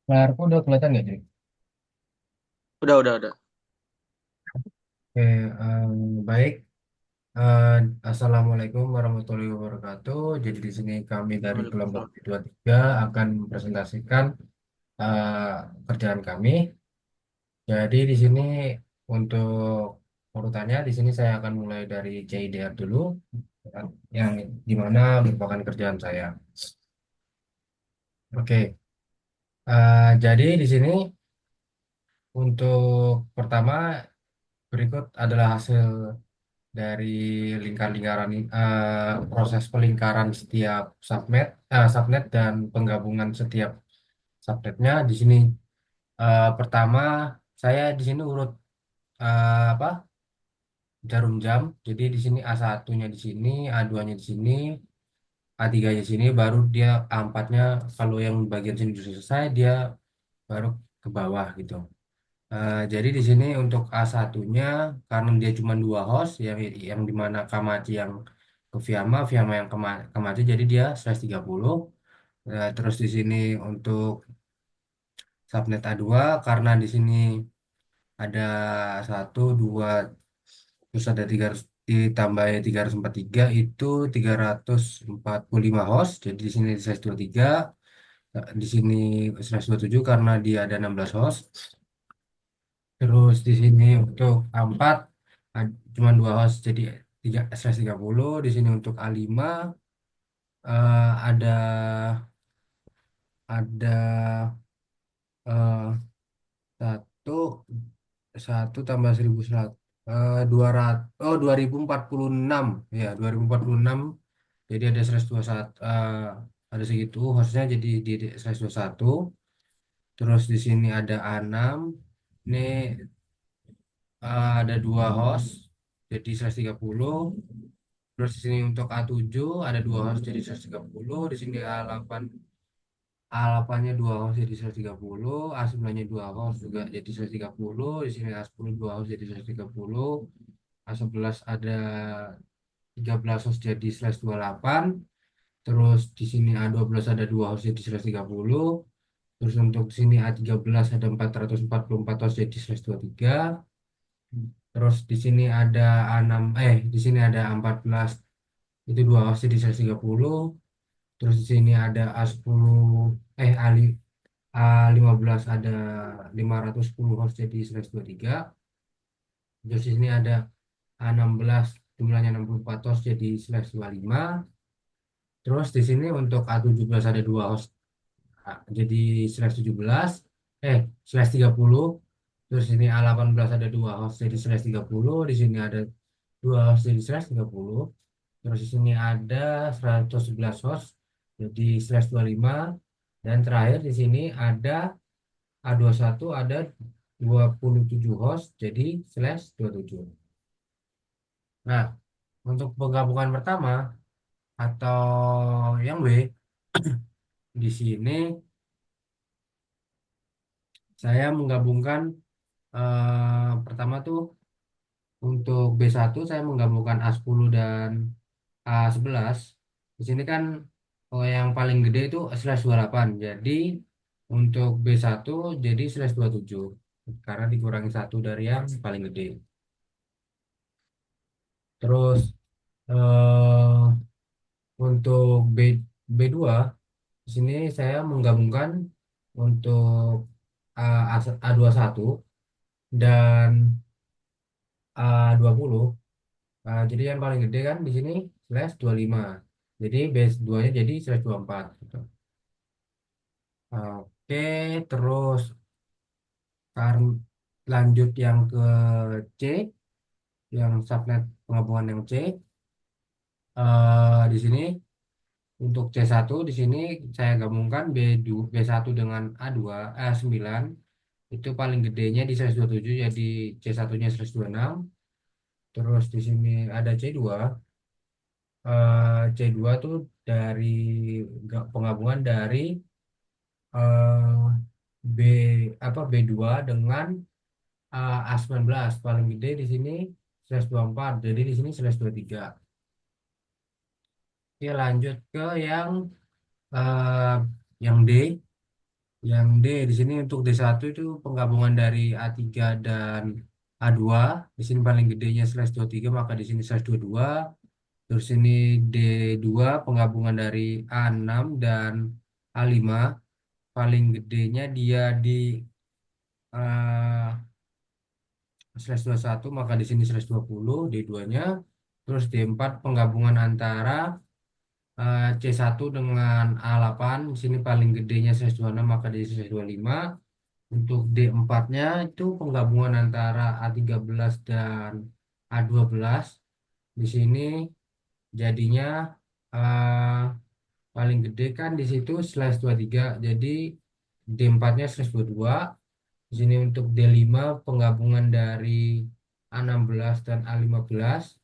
Layarku udah kelihatan nggak, jadi? Udah. Oke, baik. Eh, Assalamualaikum warahmatullahi wabarakatuh. Jadi di sini kami dari kelompok Waalaikumsalam. B23 akan mempresentasikan eh, kerjaan kami. Jadi di sini untuk urutannya, di sini saya akan mulai dari CIDR dulu, yang dimana merupakan kerjaan saya. Oke, jadi di sini untuk pertama berikut adalah hasil dari lingkar-lingkaran proses pelingkaran setiap subnet dan penggabungan setiap subnetnya di sini. Pertama saya di sini urut apa, jarum jam. Jadi di sini A1-nya di sini, A2-nya di sini, A3-nya di sini, baru dia A4-nya kalau yang bagian sini sudah selesai dia baru ke bawah gitu. Jadi di sini untuk A1-nya karena dia cuma dua host yang dimana Kamachi yang ke Viama, Viama yang ke Kamachi, jadi dia /30. Terus di sini untuk subnet A2 karena di sini ada satu dua, terus ada tiga, ditambah 343 itu 345 host. Jadi di sini /23, di sini /27 karena dia ada 16 host. Terus di sini untuk A4 cuma dua host jadi 30. Di sini untuk A5 ada eh, satu satu tambah 1100, 200, oh 2046 ya, 2046. Jadi ada 121, ada segitu hostnya, jadi di 121. Terus di sini ada A6, ini ada dua host jadi 130. Terus di sini untuk A7 ada dua host jadi 130. Di sini A8-nya dua host jadi 130. A9-nya dua host juga jadi 130. Di sini A10 dua host jadi 130. A11 ada 13 host jadi 128. Terus di sini A12 ada dua host jadi 130. Terus untuk sini A13 ada 444 host jadi 123. Terus di sini ada A6, di sini ada A14, itu dua host jadi 130. Terus di sini ada A10, A15 ada 510 host jadi 123. Terus di sini ada A16 jumlahnya 64 host jadi 125. Terus di sini untuk A17 ada dua host, jadi 117, eh 30. Terus ini A18 ada dua host jadi 30. Di sini ada dua host jadi 130. Terus di sini ada 111 host jadi 125. Dan terakhir di sini ada A21 ada 27 host jadi 27. Nah, untuk penggabungan pertama atau yang B, di sini saya menggabungkan, pertama tuh untuk B1 saya menggabungkan A10 dan A11. Di sini kan yang paling gede itu /28. Jadi untuk B1 jadi /27 karena dikurangi satu dari yang paling gede. Terus eh, untuk B2 di sini saya menggabungkan untuk A21 dan A20. Jadi yang paling gede kan di sini /25. Jadi base 2-nya jadi /24 gitu. Oke, terus karena lanjut yang ke C, yang subnet penggabungan yang C. Di sini untuk C1 di sini saya gabungkan B2, B1 dengan A2, A9. Itu paling gedenya di /27 jadi C1-nya /26. Terus di sini ada C2. C2 tuh dari penggabungan dari eh, B B2 dengan A19 paling gede di sini /24. Jadi di sini /23. Oke, lanjut ke yang eh, D. Yang D di sini untuk D1 itu penggabungan dari A3 dan A2. Di sini paling gedenya /23 maka di sini /22. Terus ini D2 penggabungan dari A6 dan A5. Paling gedenya dia di eh, /21 maka di sini /20 D2-nya. Terus D4 penggabungan antara C1 dengan A8. Di sini paling gedenya /26 maka di sini /25. Untuk D4-nya itu penggabungan antara A13 dan A12. Di sini jadinya eh, paling gede kan di situ /23. Jadi D4-nya /22. Di sini untuk D5 penggabungan dari A16 dan A15.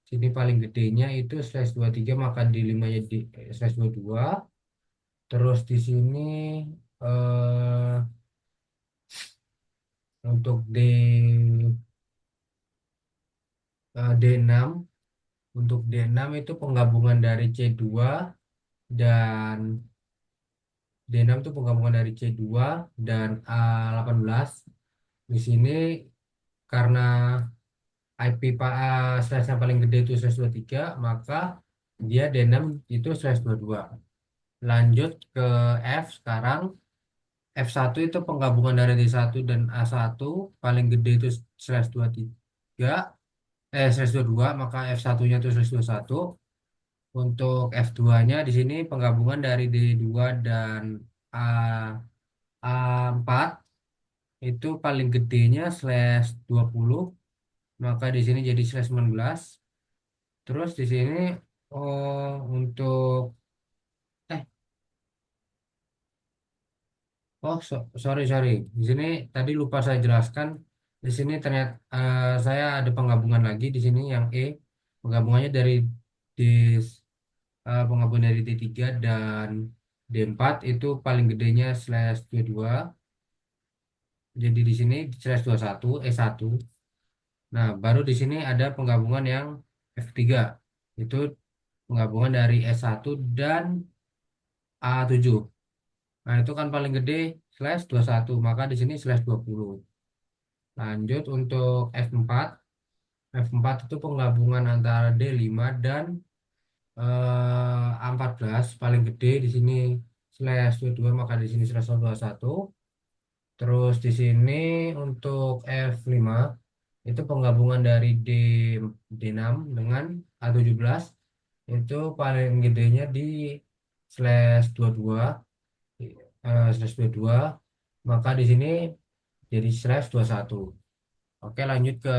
Sini paling gedenya itu /23 maka D5-nya di /22. Terus di sini eh, untuk D6. Untuk D6 itu penggabungan dari C2 dan D6 itu penggabungan dari C2 dan A18. Di sini karena IP slash-nya paling gede itu /23 maka dia D6 itu /22. Lanjut ke F sekarang. F1 itu penggabungan dari D1 dan A1 paling gede itu /23 /22 maka F1-nya itu /21. Untuk F2-nya di sini penggabungan dari D2 dan A, A4 itu paling gedenya /20 maka di sini jadi /19. Terus di sini untuk eh sorry sorry di sini tadi lupa saya jelaskan. Di sini ternyata saya ada penggabungan lagi di sini yang E, penggabungannya dari D penggabungan dari D3 dan D4 itu paling gedenya /22. Jadi di sini /21 E1. Nah, baru di sini ada penggabungan yang F3. Itu penggabungan dari S1 dan A7. Nah, itu kan paling gede /21, maka di sini /20. Lanjut untuk F4. F4 itu penggabungan antara D5 dan A14 paling gede di sini /22 maka di sini /21. Terus di sini untuk F5 itu penggabungan dari D6 dengan A17 itu paling gedenya di /22 /22 maka di sini jadi /21. Oke, lanjut ke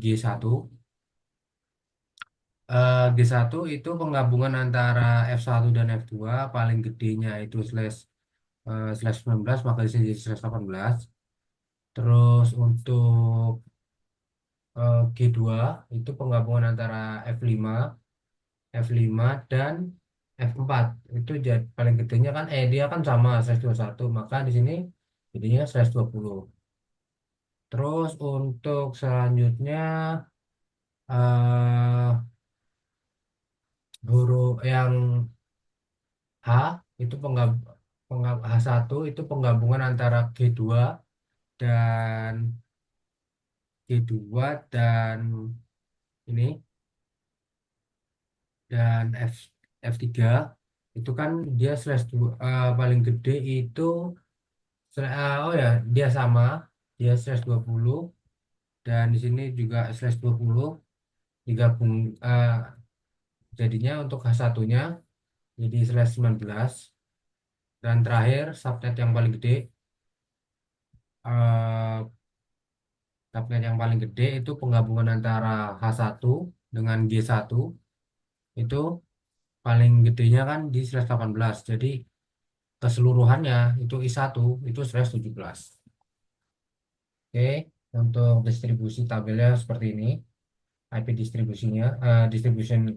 G1. G1 itu penggabungan antara F1 dan F2 paling gedenya itu /19 maka di sini jadi /18. Terus untuk G2 itu penggabungan antara F5 F5 dan F4 itu jadi paling gedenya kan dia kan sama /21 maka di sini jadinya /20. Terus untuk selanjutnya eh huruf yang H itu H1 itu penggabungan antara G2 dan G2 dan ini dan F3 itu kan dia paling gede itu oh ya dia sama dia /20 dan di sini juga /20 digabung jadinya untuk H1-nya jadi /19 dan terakhir subnet yang paling gede eh, subnet yang paling gede itu penggabungan antara H1 dengan G1 itu paling gedenya kan di /18 jadi keseluruhannya itu I1 itu /17. Oke, untuk distribusi tabelnya seperti ini. IP distribusinya, distribution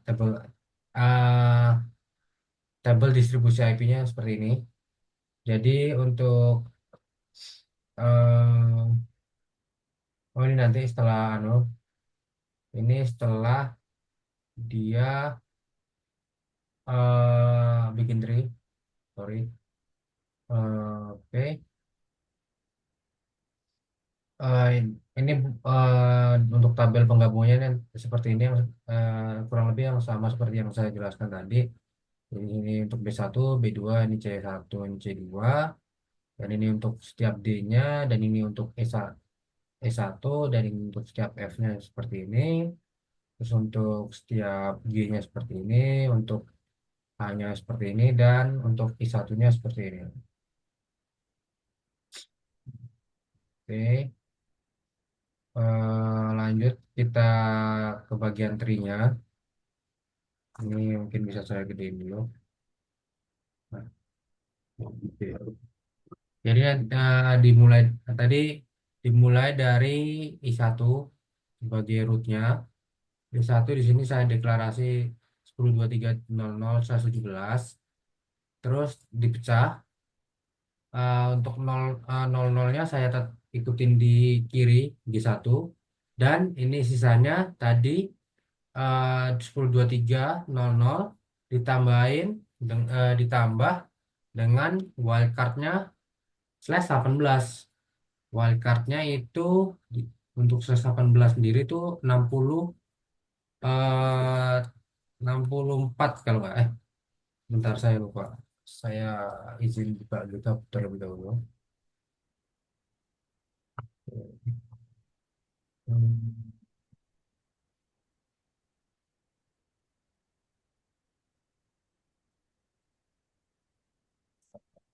tabel tabel distribusi IP-nya seperti ini. Jadi untuk eh, oh ini nanti setelah ini setelah dia bikin tree. sorry. Oke. Eh, ini untuk tabel penggabungannya ini seperti ini yang kurang lebih yang sama seperti yang saya jelaskan tadi. Jadi ini untuk B1, B2, ini C1, ini C2, dan ini untuk setiap D-nya, dan ini untuk E1, dan ini untuk setiap F-nya seperti ini. Terus untuk setiap G-nya seperti ini, untuk A-nya seperti ini, dan untuk I1-nya seperti ini. Oke, lanjut kita ke bagian trinya. Ini mungkin bisa saya gedein dulu. Nah, gitu. Jadi dimulai tadi dimulai dari I1 sebagai rootnya. I1 di sini saya deklarasi 10.23.00/17. Terus dipecah. Untuk 00-nya saya ikutin di kiri G1, dan ini sisanya tadi 10.23.00 ditambahin ditambah dengan wildcardnya /18. Wildcardnya itu untuk /18 sendiri itu 60 eh 64 kalau nggak, bentar saya lupa. Saya izin buka juga terlebih dahulu. Hmm,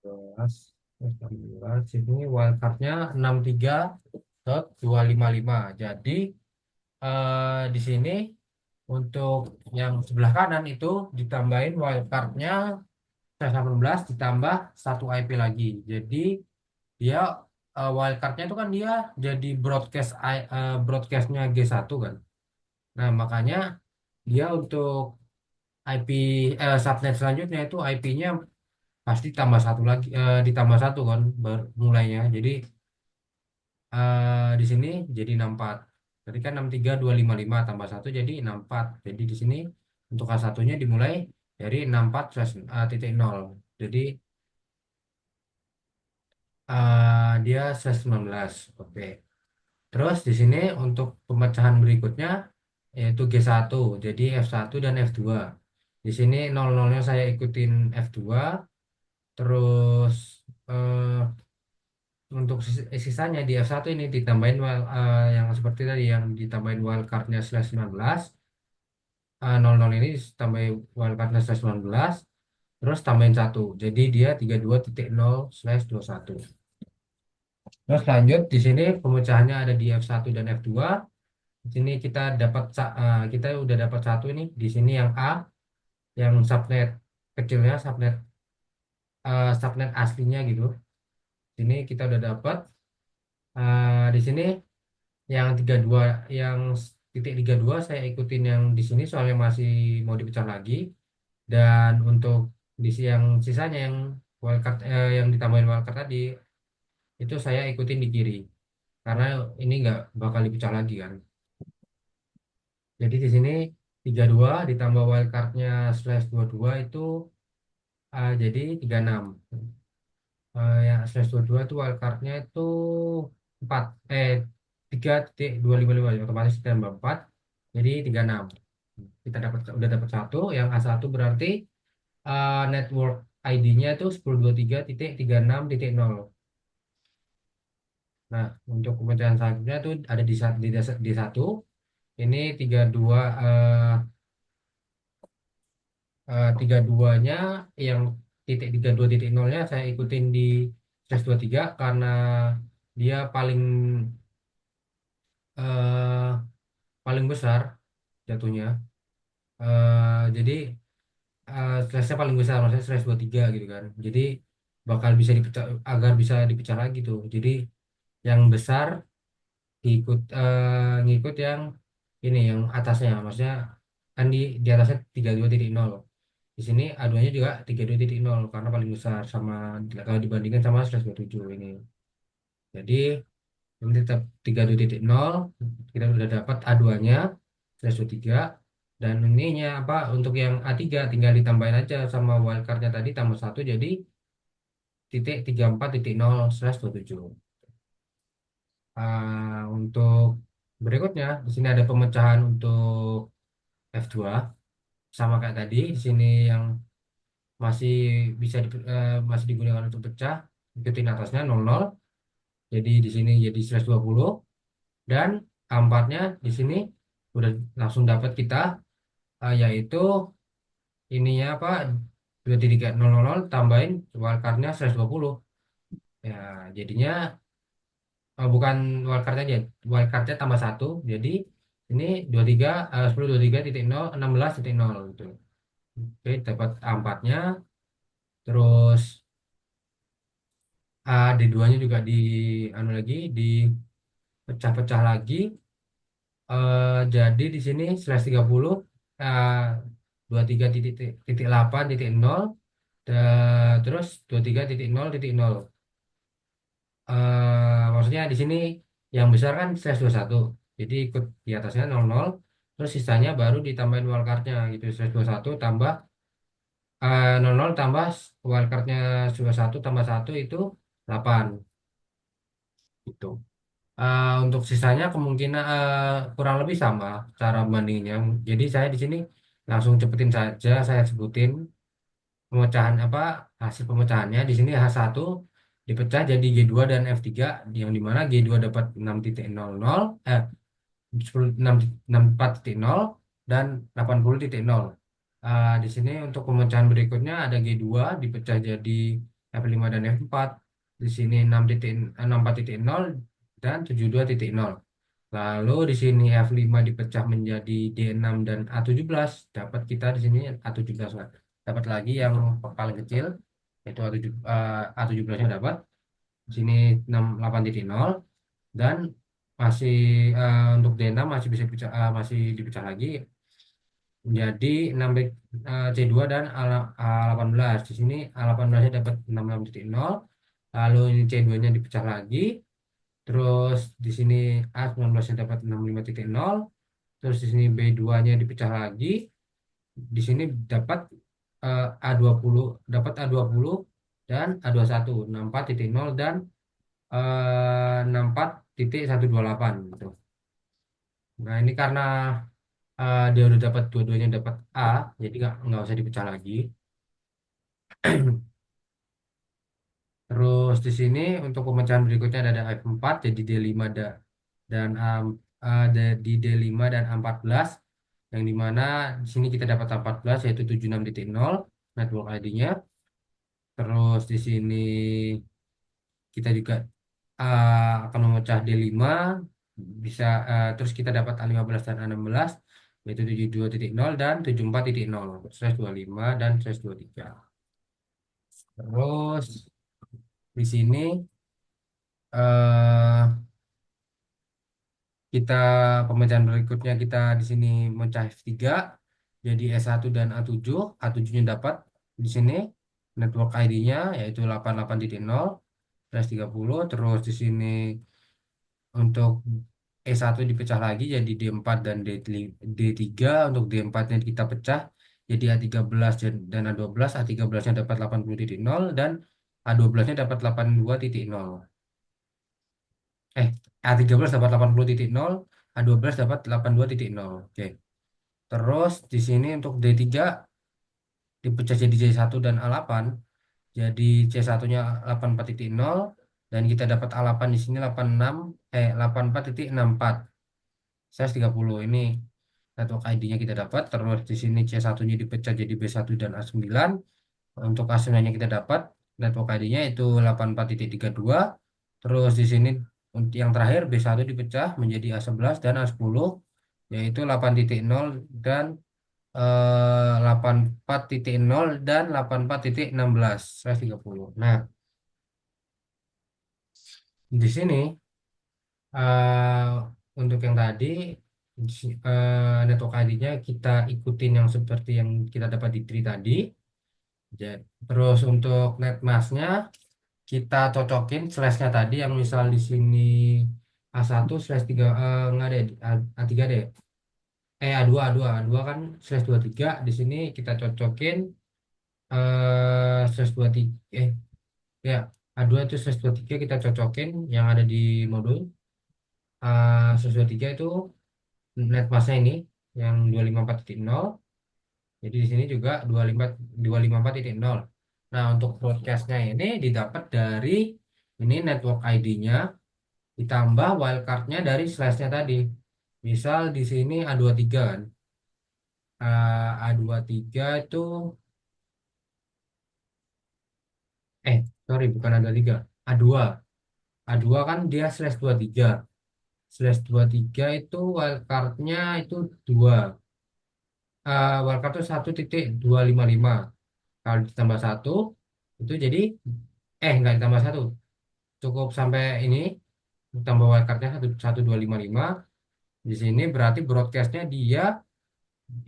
12, 18. Ini wildcardnya 63.255. Jadi di sini untuk yang sebelah kanan itu ditambahin wildcardnya 18 ditambah satu IP lagi. Jadi dia wildcardnya itu kan dia jadi broadcastnya G1 kan. Nah makanya dia untuk IP subnet selanjutnya itu IP-nya pasti tambah satu lagi, ditambah satu kan mulainya. Jadi di sini jadi 64. Tadi kan 63.255 tambah satu jadi 64. Jadi di sini untuk A1-nya dimulai dari 64/0. Jadi dia /19. Oke. Terus di sini untuk pemecahan berikutnya yaitu G1. Jadi F1 dan F2. Di sini 00-nya saya ikutin F2. Terus eh, untuk sisanya di F1 ini ditambahin yang seperti tadi yang ditambahin wildcardnya /19. 00 ini tambahin wildcardnya /19, terus tambahin satu, jadi dia 32.0/21. Terus lanjut di sini pemecahannya ada di F1 dan F2. Di sini kita udah dapat satu ini di sini yang A, yang subnet kecilnya, subnet aslinya gitu. Sini kita udah dapat di sini yang 32, yang .32 saya ikutin yang di sini soalnya masih mau dipecah lagi. Dan untuk yang sisanya yang yang ditambahin wildcard tadi itu saya ikutin di kiri karena ini nggak bakal dipecah lagi kan. Jadi di sini 32 ditambah wildcardnya /22 itu jadi 36. Yang /22 itu wildcardnya itu 4 3.255, otomatis ditambah 4 jadi 36. Kita udah dapat satu, yang A1 berarti network ID-nya itu 10.23.36.0. Nah, untuk kementerian selanjutnya itu ada di satu. Ini 32, 32-nya yang .32.0-nya saya ikutin di /23 karena dia eh, paling besar jatuhnya. Jadi slashnya paling besar, maksudnya /23 gitu kan. Jadi bakal bisa dipecah, agar bisa dipecah lagi tuh. Jadi yang besar ngikut yang ini yang atasnya, maksudnya kan di atasnya 32.0. Di sini aduannya juga 32.0 karena paling besar sama kalau dibandingkan sama /27 ini. Jadi ini tetap 32.0, kita udah dapat A2-nya /23, dan ininya apa untuk yang A3 tinggal ditambahin aja sama wildcardnya tadi tambah satu jadi 1.34.0/27. Untuk berikutnya di sini ada pemecahan untuk F2 sama kayak tadi. Di sini yang masih masih digunakan untuk pecah, ikutin atasnya 00. Jadi di sini jadi 120 dan A4-nya di sini udah langsung dapat kita, yaitu ininya apa, 2.000 tambahin wildcard-nya 120. Ya, jadinya bukan wildcard aja, wildcard-nya tambah satu. Jadi ini 23 10 23.0 16.0 gitu. Oke, dapat A4-nya. Terus D2-nya juga di anu lagi dipecah-pecah lagi. Jadi di sini slash 30, eh, 23.8.0, terus 23.0.0. Maksudnya di sini yang besar kan slash 21. Jadi ikut di atasnya 00, terus sisanya baru ditambahin wildcardnya gitu. Slash 21 tambah 00 tambah wildcardnya 21 tambah satu itu 8 gitu. Untuk sisanya kemungkinan kurang lebih sama cara bandingnya. Jadi saya di sini langsung cepetin saja, saya sebutin pemecahan apa, hasil pemecahannya. Di sini H1 dipecah jadi G2 dan F3, yang dimana G2 dapat 6.00, 64.0 dan 80.0. Di sini untuk pemecahan berikutnya ada G2 dipecah jadi F5 dan F4. Di sini 64.0 dan 72.0. Lalu di sini F5 dipecah menjadi D6 dan A17. Dapat kita di sini A17 lah. Dapat lagi yang paling kecil yaitu A17-nya dapat. Di sini 68.0 dan masih untuk D6 masih bisa masih dipecah lagi menjadi 6 C2 dan A18. Di sini A18-nya dapat 66.0. Lalu ini C2-nya dipecah lagi. Terus di sini A19-nya dapat 65.0. Terus di sini B2-nya dipecah lagi. Di sini dapat A20, dapat A20 dan A21, 64.0 dan 64.128 gitu. Nah, ini karena dia udah dapat dua-duanya dapat A, jadi nggak usah dipecah lagi. Terus di sini untuk pemecahan berikutnya ada F4 jadi D5 dan di D5 dan A14, yang dimana di sini kita dapat A14 yaitu 76.0 network ID-nya. Terus di sini kita juga akan memecah D5 bisa, terus kita dapat A15 dan A16 yaitu 72.0 dan 74.0 125 dan 123. Terus di sini eh kita pemecahan berikutnya kita di sini mecah F3 jadi S1 dan A7. A7-nya dapat di sini network ID-nya yaitu 88.0 30. Terus di sini untuk E1 dipecah lagi jadi D4 dan D3. Untuk D4-nya kita pecah jadi A13 dan A12. A13-nya dapat 80.0 dan A12-nya dapat 82.0. A13 dapat 80.0, A12 dapat 82.0. Oke. Terus di sini untuk D3 dipecah jadi C1 dan A8. Jadi C1-nya 84.0 dan kita dapat A8 di sini 84.64. Saya 30 ini network ID-nya kita dapat. Terus di sini C1-nya dipecah jadi B1 dan A9. Untuk A9-nya kita dapat network ID-nya itu 84.32. Terus di sini untuk yang terakhir B1 dipecah menjadi A11 dan A10 yaitu 8.0 dan 84.0 dan 84.16 130. Nah, di sini eh, untuk yang tadi network ID-nya kita ikutin yang seperti yang kita dapat di tree tadi. Terus untuk net mask-nya kita cocokin slash-nya tadi yang misal di sini A1 slash 3, enggak deh, A3 deh. A2 kan slash 23. Di sini kita cocokin slash 23. Ya, A2 itu slash 23 kita cocokin yang ada di modul. Slash 23 itu net masknya ini yang 254.0. Jadi di sini juga 254.0. Nah, untuk broadcastnya ini didapat dari ini network ID-nya ditambah wildcardnya dari slashnya tadi. Misal di sini A23 kan. A23 itu sorry bukan A23. A2. A2 kan dia slash 23. Slash 23 itu wildcardnya itu 2. Wildcard itu 1.255. Kalau ditambah satu itu jadi nggak ditambah satu, cukup sampai ini tambah wildcardnya 1.1255. Di sini berarti broadcastnya dia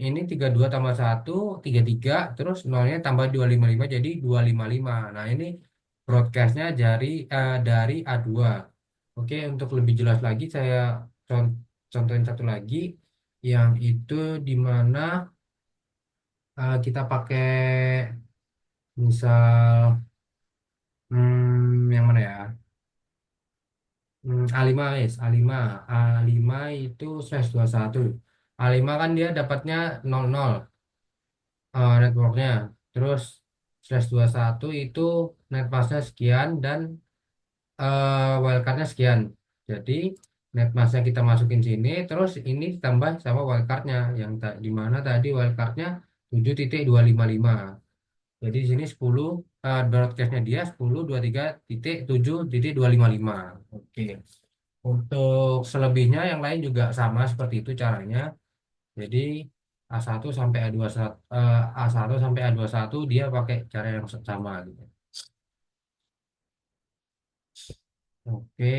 ini 32 tambah satu 33, terus nolnya tambah 255 jadi 255. Nah ini broadcastnya dari A2. Oke, untuk lebih jelas lagi saya contohin satu lagi yang itu di mana kita pakai misal yang mana ya? A5 guys, A5. A5 itu slash 21. A5 kan dia dapatnya 00 networknya. Terus slash 21 itu net passnya sekian dan wildcardnya sekian. Jadi net massnya kita masukin sini, terus ini ditambah sama wildcardnya yang di mana tadi wildcardnya 7.255. Jadi di sini 10 broadcastnya dia 10.23.7.255. Oke. Untuk selebihnya yang lain juga sama seperti itu caranya. Jadi A1 sampai A21 A1 sampai A21 dia pakai cara yang sama gitu. Oke.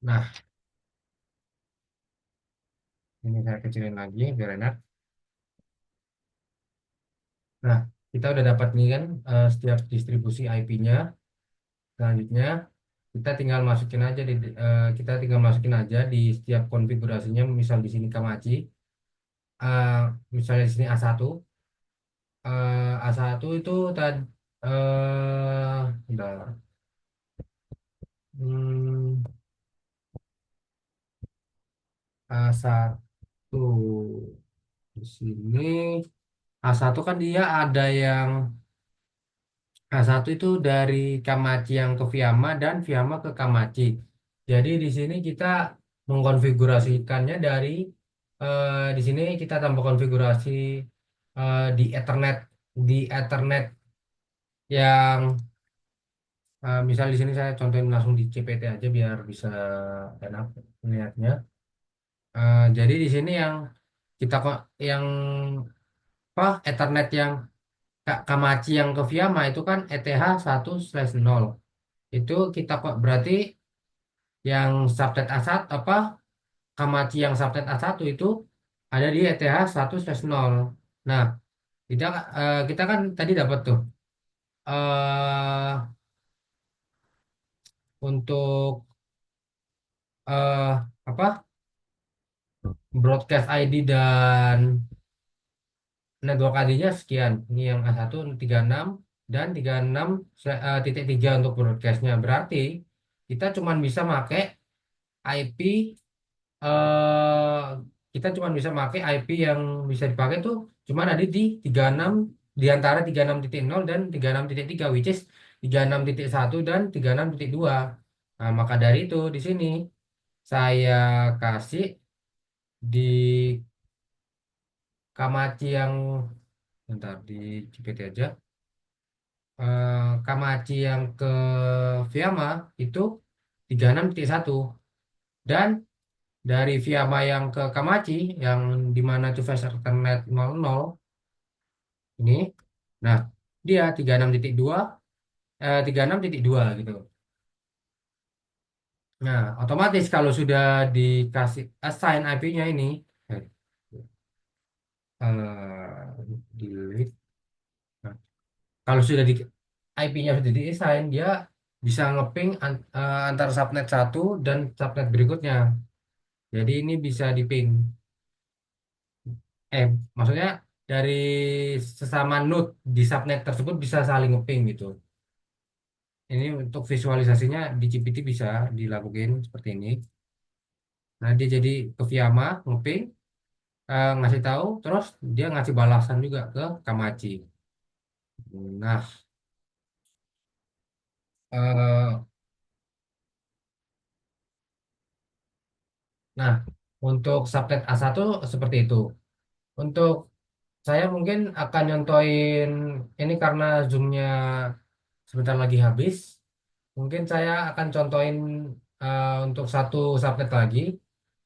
Nah, ini saya kecilin lagi biar enak. Nah, kita udah dapat nih kan setiap distribusi IP-nya. Selanjutnya kita tinggal masukin aja di setiap konfigurasinya. Misal di sini Kamachi, eh, misalnya di sini A1. A1 itu tadi bentar. Hmm, A1 di sini A1 kan dia ada yang A1 itu dari Kamachi yang ke Fiamma dan Fiamma ke Kamachi. Jadi di sini kita mengkonfigurasikannya di sini kita tambah konfigurasi di Ethernet yang misal di sini saya contohin langsung di CPT aja biar bisa enak melihatnya. Jadi di sini kita kok yang Ethernet yang Kamachi yang ke Fiamma itu kan ETH 1/0. Itu kita kok berarti yang subnet A1 Kamachi yang subnet A1 itu ada di ETH 1/0. Nah, kita kan tadi dapat tuh eh untuk eh apa broadcast ID dan network ID-nya sekian. Ini yang A1 36 dan 36.3 untuk broadcastnya. Berarti kita cuma bisa pakai IP eh kita cuma bisa pakai IP yang bisa dipakai tuh cuma ada di 36 di antara 36.0 dan 36.3 which is 36.1 dan 36.2. Nah, maka dari itu di sini saya kasih di Kamachi yang bentar di GPT aja. Kamachi yang ke Fiamma itu 36.1 dan dari Fiamma yang ke Kamachi yang di mana itu fast Ethernet 00 ini. Nah, dia 36.2 gitu. Nah, otomatis kalau sudah dikasih assign IP-nya ini eh, delete. Nah, kalau sudah di IP-nya sudah di-assign, dia bisa ngeping antar subnet satu dan subnet berikutnya. Jadi ini bisa diping. Maksudnya dari sesama node di subnet tersebut bisa saling ngeping gitu. Ini untuk visualisasinya di GPT bisa dilakukan seperti ini. Nah, dia jadi ke Fiamma ngeping, ngasih tahu, terus dia ngasih balasan juga ke Kamachi. Nah, eh, nah untuk subnet A1 seperti itu. Untuk saya mungkin akan nyontoin ini karena zoomnya sebentar lagi habis. Mungkin saya akan contohin untuk satu subnet lagi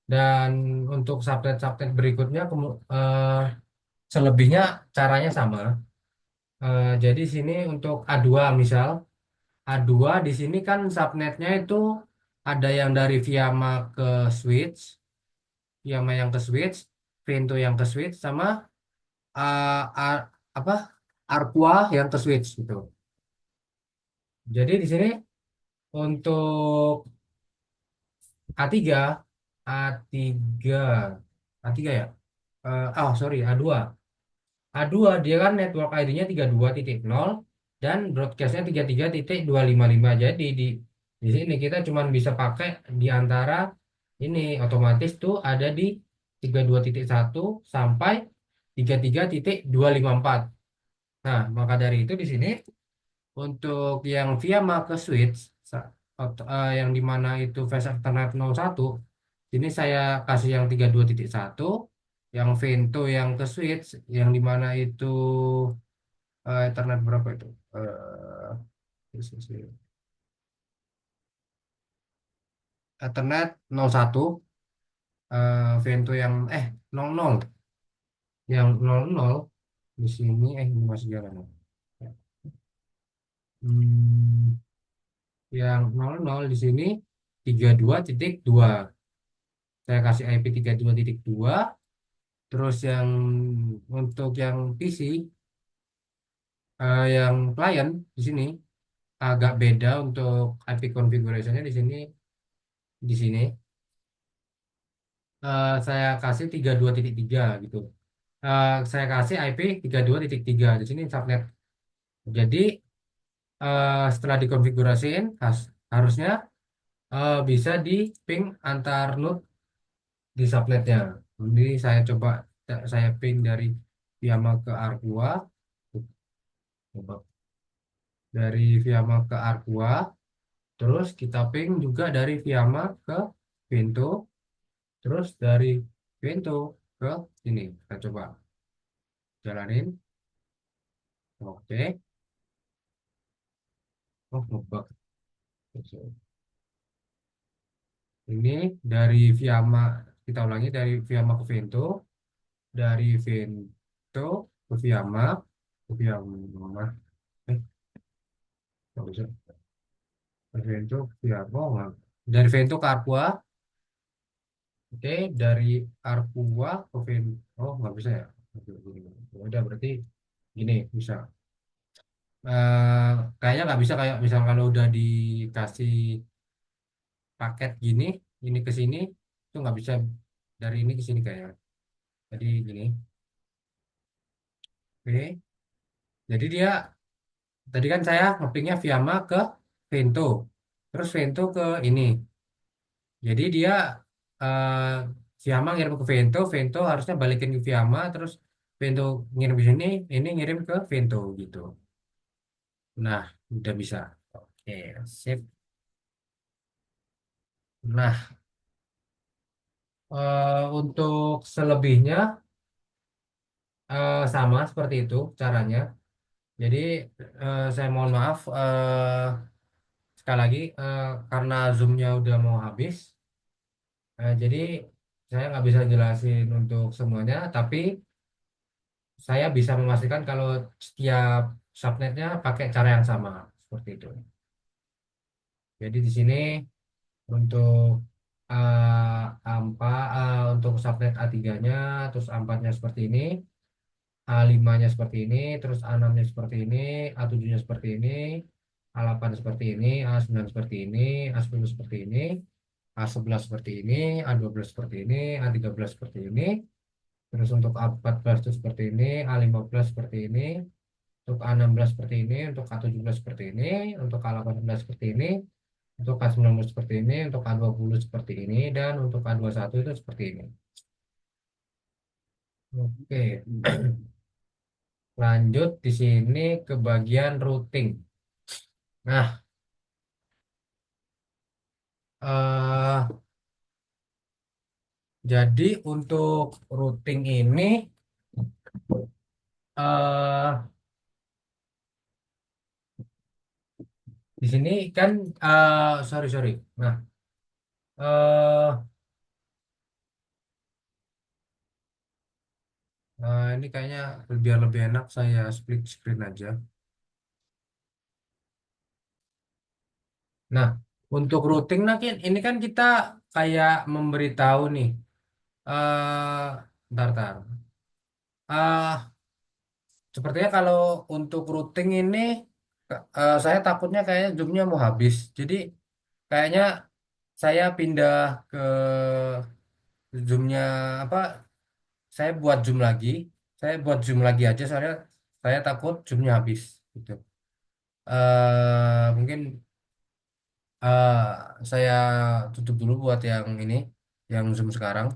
dan untuk subnet-subnet berikutnya selebihnya caranya sama. Jadi sini untuk A2 misal A2 di sini kan subnetnya itu ada yang dari Viama ke switch, Viama yang ke switch, Vento yang ke switch sama uh, A- apa Arqua yang ke switch gitu. Jadi di sini untuk A3 A3 A3 ya. Oh sorry A2. A2 dia kan network ID-nya 32.0 dan broadcast-nya 33.255. Jadi di sini kita cuma bisa pakai di antara ini otomatis tuh ada di 32.1 sampai 33.254. Nah, maka dari itu di sini untuk yang via marker switch yang dimana itu phase alternate 01 ini saya kasih yang 32.1, yang Vento yang ke switch yang dimana itu Ethernet berapa itu? Ethernet 01, Vento yang 00, yang 00 di sini ini masih jalan ya. Hmm, yang 00 di sini 32.2. Saya kasih IP 32.2. Terus yang untuk yang PC, yang client di sini agak beda untuk IP configuration-nya di sini. Di sini saya kasih 32.3 gitu. Saya kasih IP 32.3 di sini subnet. Jadi setelah dikonfigurasiin harusnya bisa di ping antar node di subnetnya. Ini saya coba saya ping dari Viama ke Arqua, coba dari Viama ke Arqua, terus kita ping juga dari Viama ke Vento, terus dari Vento ke sini. Kita coba jalanin. Oke. Oh, ngebug. Ini dari Viama, kita ulangi dari Viama ke Vento, dari Vento ke Viama, ke Viama, eh, nggak bisa. Dari Vento ke Viama, oh, nggak. Dari Vento ke Arqua, oke, dari Arqua ke Vento, oh nggak bisa ya. Oke, gini. Ya udah berarti gini bisa. Kayaknya nggak bisa kayak misal kalau udah dikasih paket gini, ini ke sini, itu nggak bisa dari ini ke sini kayak. Jadi gini, oke. Jadi dia tadi kan saya ngepingnya Viama ke Vento, terus Vento ke ini. Jadi dia eh Viama ngirim ke Vento, Vento harusnya balikin ke Viama, terus Vento ngirim ke sini, ini ngirim ke Vento gitu. Nah, udah bisa. Oke, sip. Nah, untuk selebihnya sama seperti itu caranya. Jadi saya mohon maaf sekali lagi karena zoomnya udah mau habis. Jadi saya nggak bisa jelasin untuk semuanya, tapi saya bisa memastikan kalau setiap subnetnya pakai cara yang sama seperti itu. Jadi di sini untuk untuk subnet A3-nya, terus A4-nya seperti ini, A5-nya seperti ini, terus A6-nya seperti ini, A7-nya seperti ini, A8 seperti ini, A9 seperti ini, A10 seperti ini, A11 seperti ini, A12 seperti ini, A13 seperti ini, Terus untuk A14 itu seperti ini, A15 seperti ini, untuk A16 seperti ini, untuk A17 seperti ini, untuk A18 seperti ini, untuk A19 seperti ini, untuk A20 seperti ini, dan untuk A21 itu seperti ini. Oke, lanjut di sini ke bagian routing. Nah, jadi untuk routing ini, eh di sini kan, sorry sorry. Nah, eh ini kayaknya biar lebih enak saya split screen aja. Nah, untuk routing, nah ini kan kita kayak memberitahu nih. Bentar, bentar. Sepertinya kalau untuk routing ini, saya takutnya kayaknya zoomnya mau habis. Jadi kayaknya saya pindah ke zoomnya apa? Saya buat zoom lagi. Saya buat zoom lagi aja soalnya saya takut zoomnya habis. Gitu. Mungkin eh, saya tutup dulu buat yang ini, yang zoom sekarang.